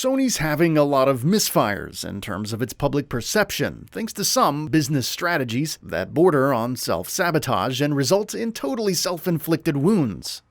Sony's having a lot of misfires in terms of its public perception, thanks to some business strategies that border on self-sabotage and result in totally self-inflicted wounds.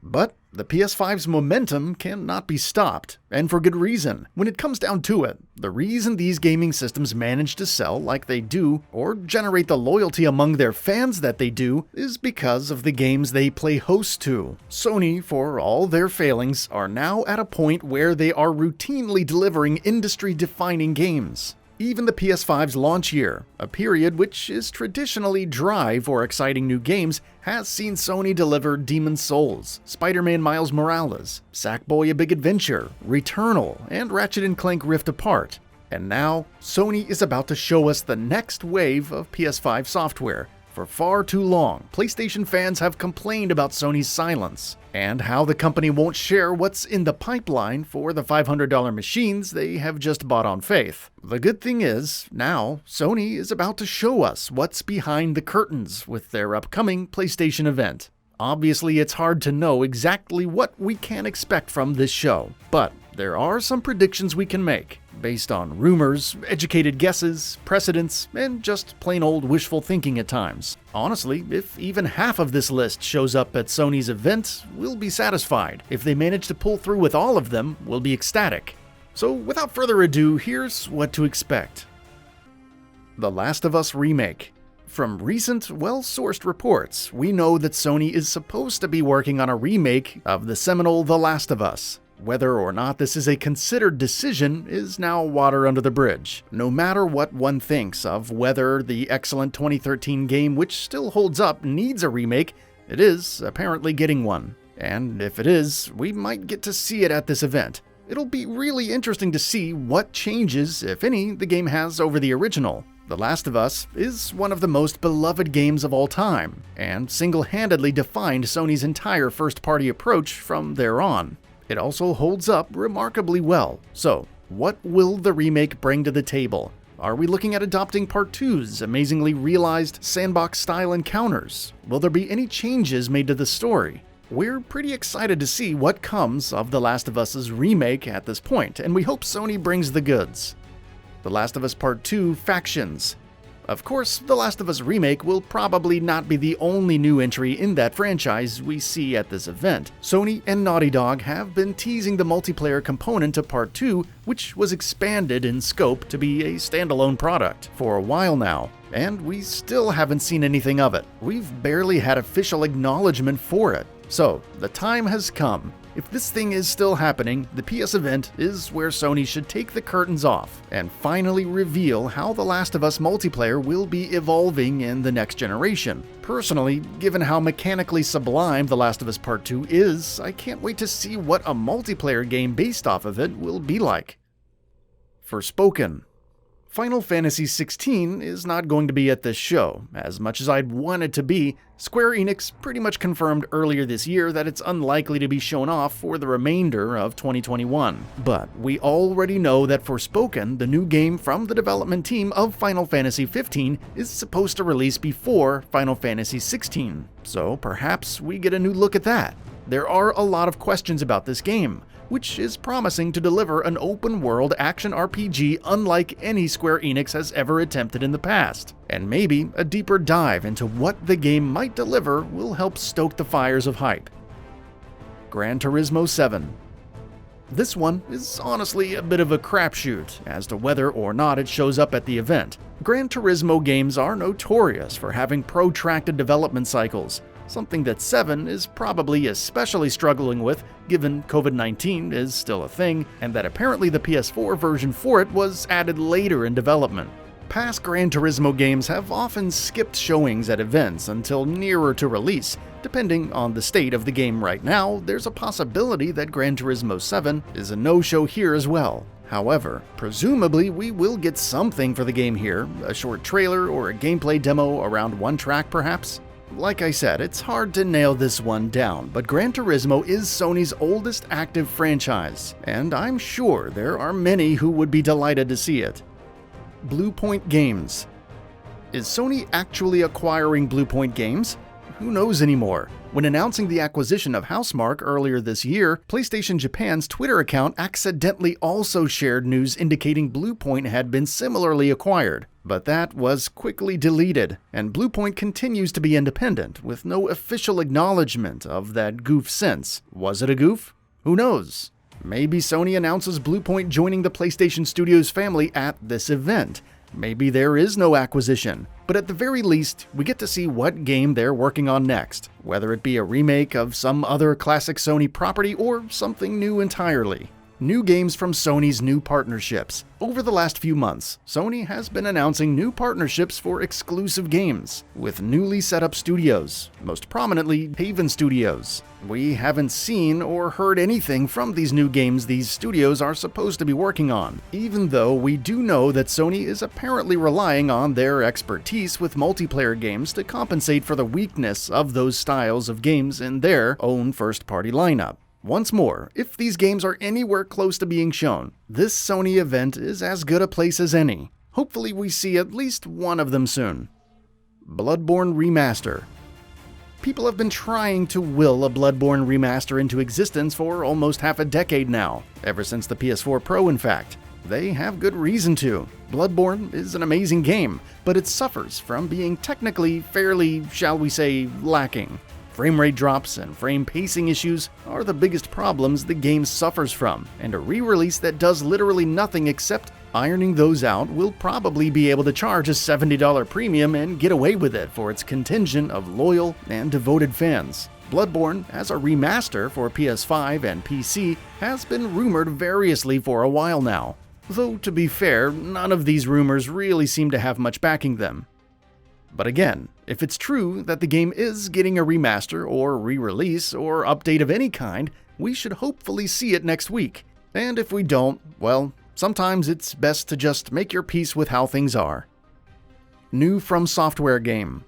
But the PS5's momentum cannot be stopped, and for good reason. When it comes down to it, the reason these gaming systems manage to sell like they do, or generate the loyalty among their fans that they do, is because of the games they play host to. Sony, for all their failings, are now at a point where they are routinely delivering industry-defining games. Even the PS5's launch year, a period which is traditionally dry for exciting new games, has seen Sony deliver Demon's Souls, Spider-Man Miles Morales, Sackboy: A Big Adventure, Returnal, and Ratchet and Clank Rift Apart. And now, Sony is about to show us the next wave of PS5 software. For far too long, PlayStation fans have complained about Sony's silence, and how the company won't share what's in the pipeline for the $500 machines they have just bought on faith. The good thing is, now, Sony is about to show us what's behind the curtains with their upcoming PlayStation event. Obviously, it's hard to know exactly what we can expect from this show, but there are some predictions we can make, based on rumors, educated guesses, precedents, and just plain old wishful thinking at times. Honestly, if even half of this list shows up at Sony's event, we'll be satisfied. If they manage to pull through with all of them, we'll be ecstatic. So without further ado, here's what to expect. The Last of Us Remake. From recent, well-sourced reports, we know that Sony is supposed to be working on a remake of the seminal The Last of Us. Whether or not this is a considered decision is now water under the bridge. No matter what one thinks of whether the excellent 2013 game, which still holds up, needs a remake, it is apparently getting one. And if it is, we might get to see it at this event. It'll be really interesting to see what changes, if any, the game has over the original. The Last of Us is one of the most beloved games of all time, and single-handedly defined Sony's entire first-party approach from there on. It also holds up remarkably well. So, what will the remake bring to the table? Are we looking at adopting Part 2's amazingly realized sandbox-style encounters? Will there be any changes made to the story? We're pretty excited to see what comes of The Last of Us's remake at this point, and we hope Sony brings the goods. The Last of Us Part 2 Factions. Of course, The Last of Us Remake will probably not be the only new entry in that franchise we see at this event. Sony and Naughty Dog have been teasing the multiplayer component of Part 2, which was expanded in scope to be a standalone product, for a while now, and we still haven't seen anything of it. We've barely had official acknowledgement for it. So, the time has come. If this thing is still happening, the PS event is where Sony should take the curtains off and finally reveal how The Last of Us multiplayer will be evolving in the next generation. Personally, given how mechanically sublime The Last of Us Part 2 is, I can't wait to see what a multiplayer game based off of it will be like. Forspoken. Final Fantasy XVI is not going to be at this show. As much as I'd want it to be, Square Enix pretty much confirmed earlier this year that it's unlikely to be shown off for the remainder of 2021. But we already know that Forspoken, the new game from the development team of Final Fantasy XV, is supposed to release before Final Fantasy XVI. So perhaps we get a new look at that. There are a lot of questions about this game, which is promising to deliver an open-world action RPG unlike any Square Enix has ever attempted in the past. And maybe a deeper dive into what the game might deliver will help stoke the fires of hype. Gran Turismo 7. This one is honestly a bit of a crapshoot as to whether or not it shows up at the event. Gran Turismo games are notorious for having protracted development cycles, something that 7 is probably especially struggling with given COVID-19 is still a thing, and that apparently the PS4 version for it was added later in development. Past Gran Turismo games have often skipped showings at events until nearer to release. Depending on the state of the game right now, there's a possibility that Gran Turismo 7 is a no-show here as well. However, presumably we will get something for the game here, a short trailer or a gameplay demo around one track perhaps. Like I said, it's hard to nail this one down, but Gran Turismo is Sony's oldest active franchise, and I'm sure there are many who would be delighted to see it. BLUEPOINT Games. Is Sony actually acquiring BLUEPOINT Games? Who knows anymore? When announcing the acquisition of Housemarque earlier this year, PlayStation Japan's Twitter account accidentally also shared news indicating BLUEPOINT had been similarly acquired. But that was quickly deleted, and BLUEPOINT continues to be independent, with no official acknowledgement of that goof since. Was it a goof? Who knows? Maybe Sony announces BLUEPOINT joining the PlayStation Studios family at this event. Maybe there is no acquisition, but at the very least, we get to see what game they're working on next, whether it be a remake of some other classic Sony property or something new entirely. New games from Sony's new partnerships. Over the last few months, Sony has been announcing new partnerships for exclusive games with newly set up studios, most prominently Haven Studios. We haven't seen or heard anything from these new games these studios are supposed to be working on, even though we do know that Sony is apparently relying on their expertise with multiplayer games to compensate for the weakness of those styles of games in their own first-party lineup. Once more, if these games are anywhere close to being shown, this Sony event is as good a place as any. Hopefully we see at least one of them soon. Bloodborne Remaster. People have been trying to will a Bloodborne remaster into existence for almost half a decade now, ever since the PS4 Pro in fact. They have good reason to. Bloodborne is an amazing game, but it suffers from being technically fairly, shall we say, lacking. Frame rate drops and frame pacing issues are the biggest problems the game suffers from, and a re-release that does literally nothing except ironing those out will probably be able to charge a $70 premium and get away with it for its contingent of loyal and devoted fans. Bloodborne, as a remaster for PS5 and PC, has been rumored variously for a while now, though to be fair, none of these rumors really seem to have much backing them. But again, if it's true that the game is getting a remaster or re-release or update of any kind, we should hopefully see it next week. And if we don't, well, sometimes it's best to just make your peace with how things are. New FromSoftware game.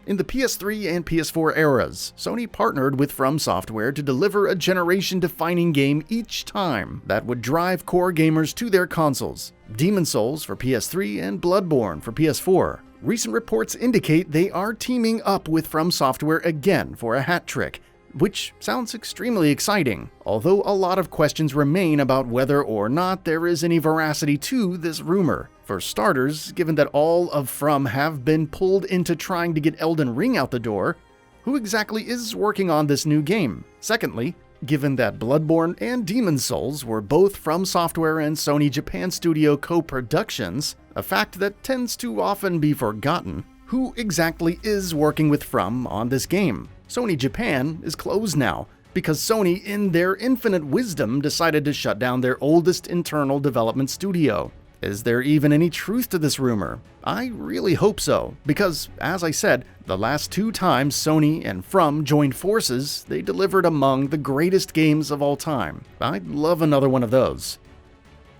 In the PS3 and PS4 eras, Sony partnered with FromSoftware to deliver a generation-defining game each time that would drive core gamers to their consoles. Demon's Souls for PS3 and Bloodborne for PS4. Recent reports indicate they are teaming up with FromSoftware again for a hat trick, which sounds extremely exciting, although a lot of questions remain about whether or not there is any veracity to this rumor. For starters, given that all of From have been pulled into trying to get Elden Ring out the door, who exactly is working on this new game? Secondly, given that Bloodborne and Demon's Souls were both FromSoftware and Sony Japan Studio co-productions, a fact that tends to often be forgotten, who exactly is working with From on this game? Sony Japan is closed now, because Sony, in their infinite wisdom, decided to shut down their oldest internal development studio. Is there even any truth to this rumor? I really hope so, because, as I said, the last two times Sony and From joined forces, they delivered among the greatest games of all time. I'd love another one of those.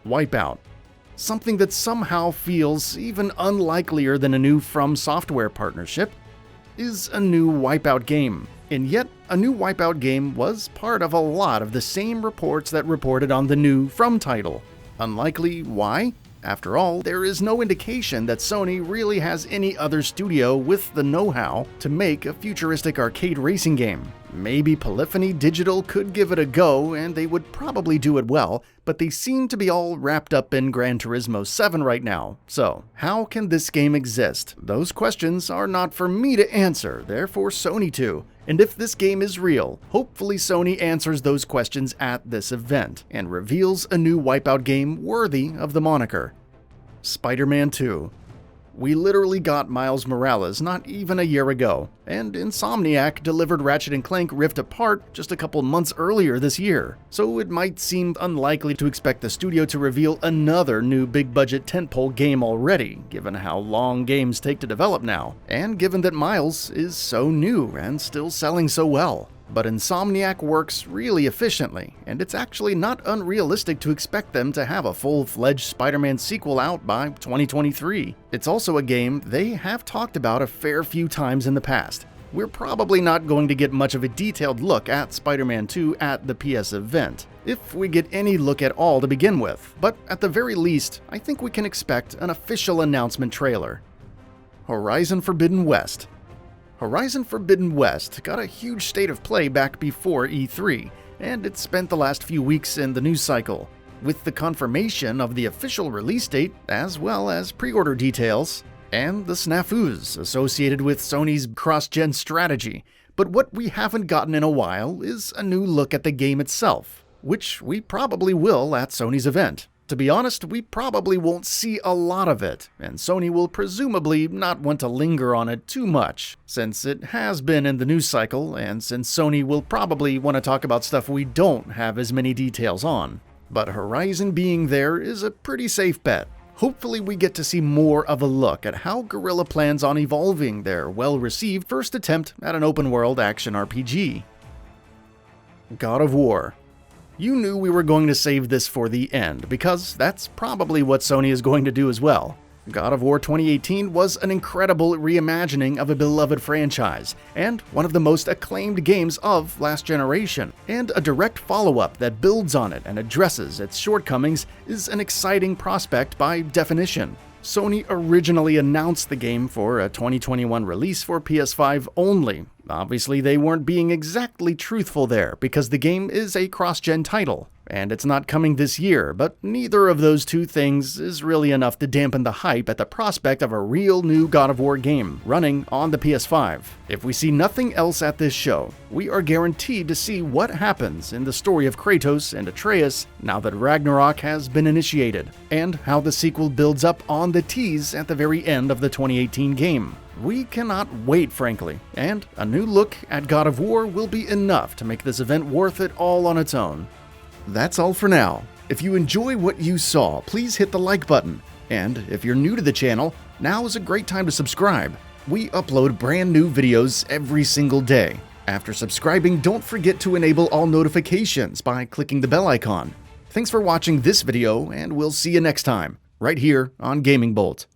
WIPEOUT. Something that somehow feels even unlikelier than a new FromSoftware partnership is a new WIPEOUT game. And yet, a new WIPEOUT game was part of a lot of the same reports that reported on the new From title. Unlikely, why? After all, there is no indication that Sony really has any other studio with the know-how to make a futuristic arcade racing game. Maybe Polyphony Digital could give it a go and they would probably do it well, but they seem to be all wrapped up in Gran Turismo 7 right now. So, how can this game exist? Those questions are not for me to answer, they're for Sony to. And if this game is real, hopefully Sony answers those questions at this event and reveals a new WIPEOUT game worthy of the moniker. Spider-Man 2. We literally got Miles Morales not even a year ago, and Insomniac delivered Ratchet and Clank Rift Apart just a couple months earlier this year, so it might seem unlikely to expect the studio to reveal another new big-budget tentpole game already, given how long games take to develop now, and given that Miles is so new and still selling so well. But Insomniac works really efficiently, and it's actually not unrealistic to expect them to have a full-fledged Spider-Man sequel out by 2023. It's also a game they have talked about a fair few times in the past. We're probably not going to get much of a detailed look at Spider-Man 2 at the PS event, if we get any look at all to begin with, but at the very least, I think we can expect an official announcement trailer. Horizon Forbidden West. Horizon Forbidden West got a huge state of play back before E3, and it spent the last few weeks in the news cycle. With the confirmation of the official release date, as well as pre-order details, and the snafus associated with Sony's cross-gen strategy. But what we haven't gotten in a while is a new look at the game itself, which we probably will at Sony's event. To be honest, we probably won't see a lot of it, and Sony will presumably not want to linger on it too much, since it has been in the news cycle, and since Sony will probably want to talk about stuff we don't have as many details on. But Horizon being there is a pretty safe bet. Hopefully we get to see more of a look at how Guerrilla plans on evolving their well-received first attempt at an open-world action RPG. God of War. You knew we were going to save this for the end, because that's probably what Sony is going to do as well. God of War 2018 was an incredible reimagining of a beloved franchise, and one of the most acclaimed games of last generation, and a direct follow-up that builds on it and addresses its shortcomings is an exciting prospect by definition. Sony originally announced the game for a 2021 release for PS5 only. Obviously, they weren't being exactly truthful there, because the game is a cross-gen title, and it's not coming this year, but neither of those two things is really enough to dampen the hype at the prospect of a real new God of War game running on the PS5. If we see nothing else at this show, we are guaranteed to see what happens in the story of Kratos and Atreus now that Ragnarok has been initiated, and how the sequel builds up on the tease at the very end of the 2018 game. We cannot wait, frankly, and a new look at God of War will be enough to make this event worth it all on its own. That's all for now. If you enjoy what you saw, please hit the like button. And if you're new to the channel, now is a great time to subscribe. We upload brand new videos every single day. After subscribing, don't forget to enable all notifications by clicking the bell icon. Thanks for watching this video, and we'll see you next time, right here on GamingBolt.